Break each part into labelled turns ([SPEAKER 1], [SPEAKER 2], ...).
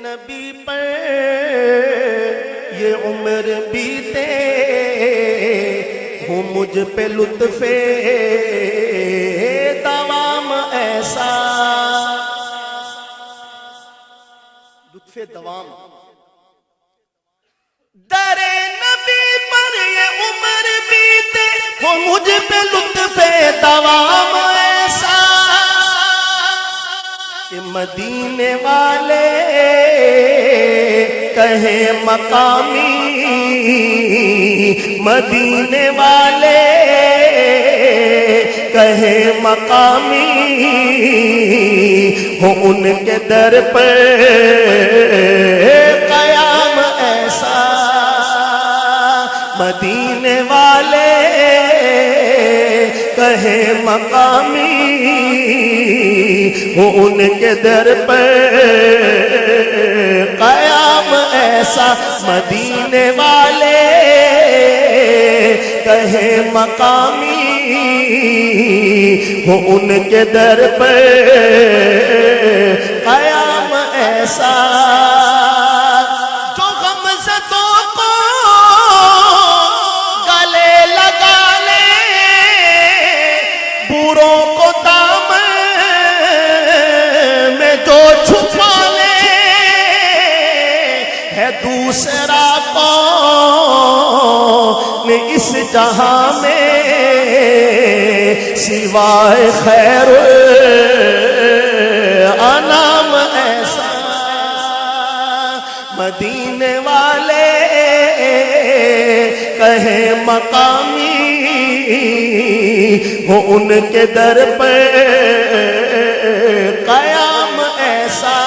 [SPEAKER 1] نبی پر یہ عمر بیتے ہوں مجھ پہ لطف دوام ایسا، لطف دوام در نبی پر یہ عمر بیتے ہوں مجھ پہ لطف دوام ایسا کہ مدینے والے کہیں مقامی، مدینے والے کہیں مقامی ہو ان کے در پر قیام ایسا، مدینے والے کہیں مقامی ہو ان کے در پر قیام ایسا، مدینے والے کہیں مقامی ہو ان کے در پر قیام ایسا، جو غمزدوں کو گلے لگا لے، بروں کو دامن میں جو چھپا لے، ہے دوسرا کون اس جہاں میں سوائے خیر انام ایسا، مدینے والے کہیں مقامی ہو ان کے در پر قیام ایسا،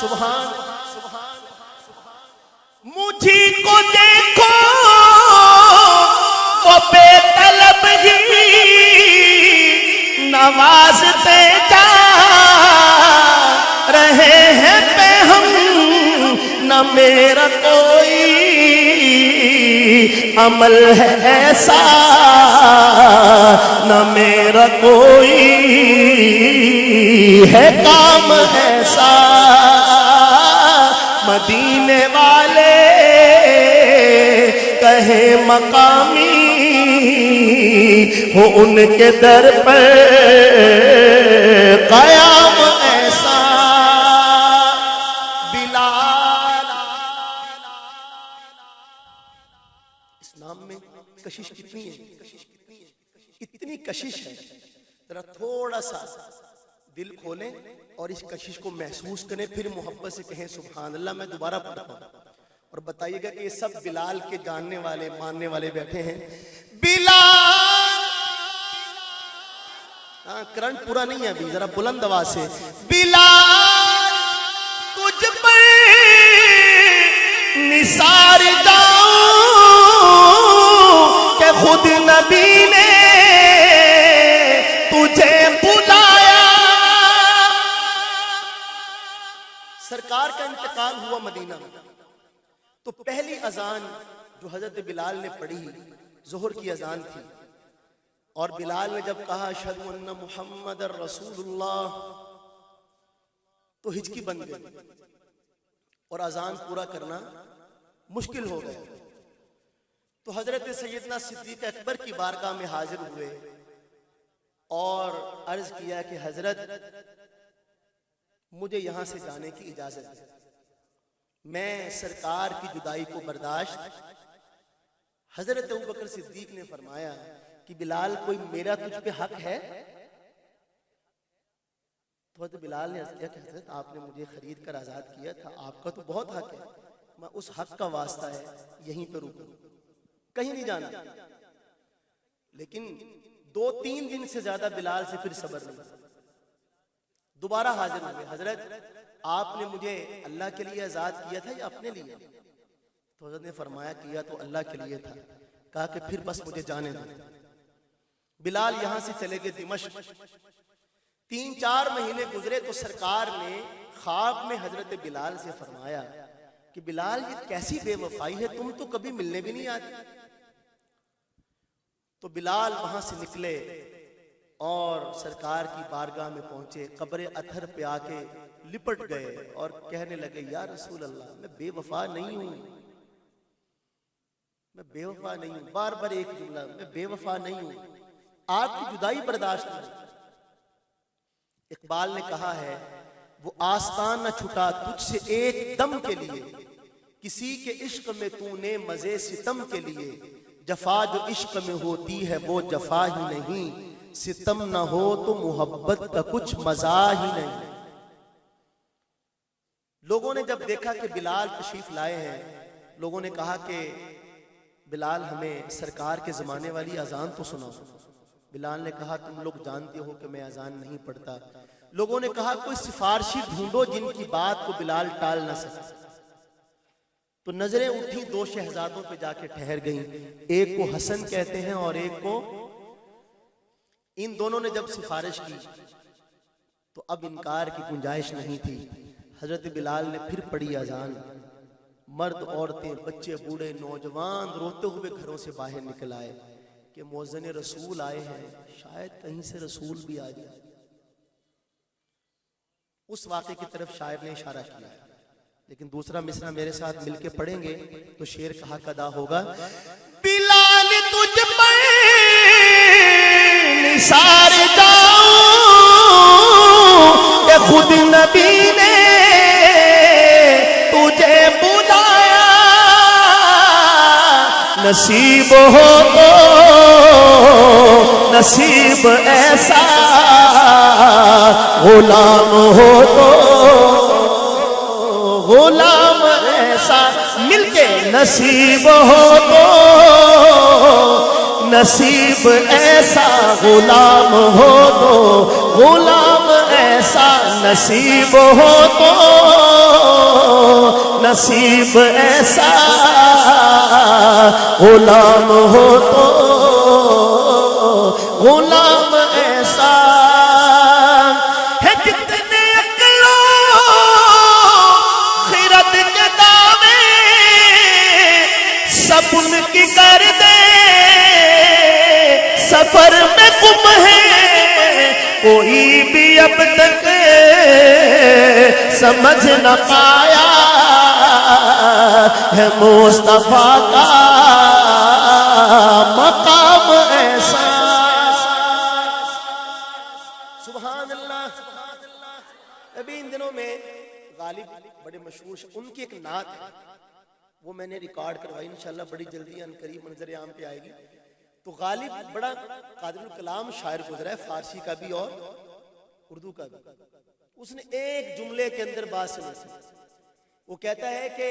[SPEAKER 1] سبحان مجھے کو دیکھو وہ بے طلب ہی نوازتے جا رہے ہیں پہ ہم، نہ میرا کوئی عمل ہے ایسا، نہ میرا کوئی ہے کام ایسا، مدینے والے کہیں مقامی ہو ان کے در پر قیام ایسا، بلال اس نام میں کشش کتنی ہے، اتنی کشش ہے، ذرا تھوڑا سا دل کھولیں اور اس کشش کو محسوس کریں، پھر محبت سے کہیں سبحان اللہ۔ میں دوبارہ پڑھتا ہوں اور بتائیے گا کہ یہ سب بلال کے جاننے والے ماننے والے بیٹھے ہیں۔ بلال، کرنٹ پورا نہیں ہے ابھی، ذرا بلند آواز سے، بلال تجھ پر نثار جاؤں کہ خود نبی نے تجھے بلایا۔ سرکار کا انتقال ہوا مدینہ میں، تو پہلی اذان جو حضرت بلال نے پڑھی ظہر کی اذان تھی، اور بلال نے جب کہا اشہد ان محمد رسول اللہ تو ہچکی بن گئی اور اذان پورا کرنا مشکل ہو گیا، تو حضرت سیدنا صدیق اکبر کی بارگاہ میں حاضر ہوئے اور عرض کیا کہ حضرت مجھے یہاں سے جانے کی اجازت ہے، میں سرکار کی جدائی کو برداشت۔ حضرت ابوبکر صدیق نے فرمایا کہ بلال کوئی میرا تجھ پہ حق ہے؟ تو حضرت بلال نے عرض کیا کہ حضرت آپ نے مجھے خرید کر آزاد کیا تھا، آپ کا تو بہت حق ہے، میں اس حق کا واسطہ ہے یہیں پہ رکوں، کہیں نہیں جانا۔ لیکن 2-3 دن سے زیادہ بلال سے پھر صبر نہیں، دوبارہ حاضر ہوئے، حضرت آپ نے مجھے اللہ کے لیے آزاد کیا تھا یا اپنے لیے؟ تو حضرت نے فرمایا کیا تو اللہ کے لیے تھا، کہا کہ پھر بس مجھے جانے دو۔ بلال یہاں سے چلے گئے دمشق، 3-4 مہینے گزرے تو سرکار نے خواب میں حضرت بلال سے فرمایا کہ بلال یہ کیسی بے وفائی ہے، تم تو کبھی ملنے بھی نہیں آتے۔ تو بلال وہاں سے نکلے اور سرکار کی بارگاہ میں پہنچے، قبر اطہر پہ آ کے لپٹ گئے اور کہنے لگے یا رسول اللہ میں بے وفا نہیں ہوں، میں بے وفا نہیں ہوں، بار بار ایک جملہ، میں بے وفا نہیں ہوں، آپ کی جدائی برداشت نہیں۔ اقبال نے کہا ہے وہ آستان نہ چھٹا تجھ سے ایک دم کے لیے، کسی کے عشق میں تو نے مزے ستم کے لیے، جفا جو عشق میں ہوتی ہے وہ جفا ہی نہیں، ستم نہ ہو تو محبت کا کچھ مزہ ہی نہیں۔ لوگوں نے جب دیکھا کہ بلال تشریف لائے ہیں، لوگوں نے کہا کہ بلال ہمیں سرکار کے زمانے والی اذان تو سناؤ۔ بلال نے کہا تم لوگ جانتے ہو کہ میں اذان نہیں پڑھتا۔ لوگوں نے کہا کوئی سفارشی ڈھونڈو جن کی بات کو بلال ٹال نہ سکے۔ تو نظریں اٹھی دو شہزادوں پہ جا کے ٹھہر گئیں، ایک کو حسن کہتے ہیں اور ایک کو، ان دونوں نے جب سفارش کی تو اب انکار کی گنجائش نہیں تھی۔ حضرت بلال نے پھر پڑھی اذان، مرد عورتیں بچے بوڑھے نوجوان روتے ہوئے گھروں سے باہر نکل آئے کہ مؤذن رسول آئے ہیں، شاید کہیں سے رسول بھی آ جائے۔ اس واقعے کی طرف شاعر نے اشارہ کیا ہے، لیکن دوسرا مصرع میرے ساتھ مل کے پڑھیں گے تو شعر کہا ادا ہوگا، بلال تجھ پر نثار جاؤں کہ خود نبی نے تجھے بلایا، نصیب ہو تو نصیب ایسا، غلام ہو تو غلام ایسا، مل کے نصیب ہو تو نصیب ایسا، غلام ہو تو غلام ایسا، نصیب ہو تو نصیب ایسا، غلام ہو تو غلام ایسا۔ ہے جتنے عقل و خرد کے دعوے سب ان کی کر دے، سفر میں گم ہے کوئی بھی اب تک سمجھ نہ پایا ہے مصطفیٰ کا مقام ایسا۔ سبحان اللہ۔ ابھی ان دنوں میں غالب بڑے مشہور ان کی ایک نعت ہے، وہ میں نے ریکارڈ کروائی، انشاءاللہ بڑی جلدی ان قریب منظر عام پہ آئے گی۔ تو غالب بڑا قادر الکلام شاعر گزرا ہے، فارسی کا بھی اور اردو کا بھی۔ اس نے ایک جملے کے اندر بات سمجھی، وہ کہتا ہے کہ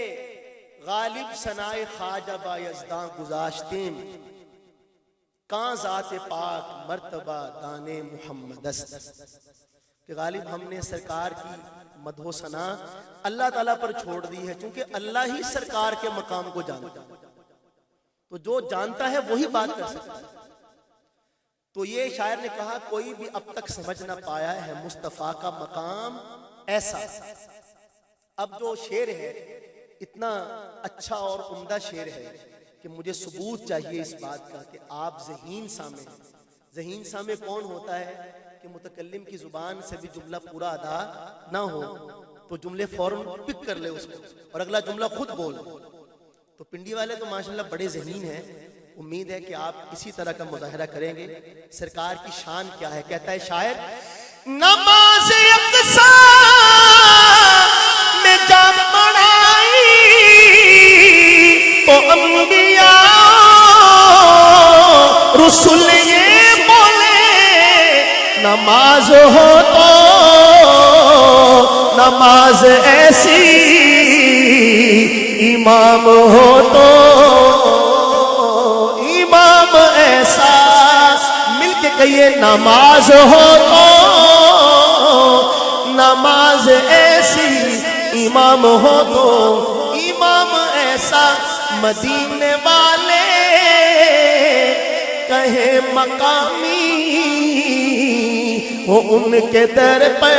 [SPEAKER 1] غالب ثنائے خواجہ با یزداں گذاشتیں، کاں ذات پاک مرتبہ دانے محمد است، کہ غالب ہم نے سرکار کی مدح و ثنا اللہ تعالیٰ پر چھوڑ دی ہے، چونکہ اللہ ہی سرکار کے مقام کو جانتا ہے، تو جو جانتا ہے وہی بات کر سکتا ہے۔ تو یہ شاعر نے کہا کوئی بھی اب تک سمجھ نہ پایا ہے مصطفیٰ کا مقام ایسا۔ اب جو شعر ہے اتنا اچھا اور عمدہ شعر ہے کہ مجھے ثبوت چاہیے اس بات کا کہ آپ ذہین سامع ہیں۔ ذہین سامع کون ہوتا ہے کہ متکلم کی زبان سے بھی جملہ پورا ادا نہ ہو تو جملے فوراً پک کر لے اس کو اور اگلا جملہ خود بول۔ تو پنڈی والے تو ماشاءاللہ بڑے ذہین ہیں، امید ہے کہ آپ اسی طرح کا مظاہرہ کریں گے۔ سرکار کی شان کیا ہے، کہتا ہے شاعر، نماز اقصی میں جب پڑھائی تو انبیاء رسول یہ بولے، نماز ہو تو نماز ایسی، امام ہو تو امام ایسا، مل کے کہیے نماز ہو تو نماز ایسی، امام ہو تو امام ایسا۔ مدینے والے کہیں مقامی وہ ان کے در پر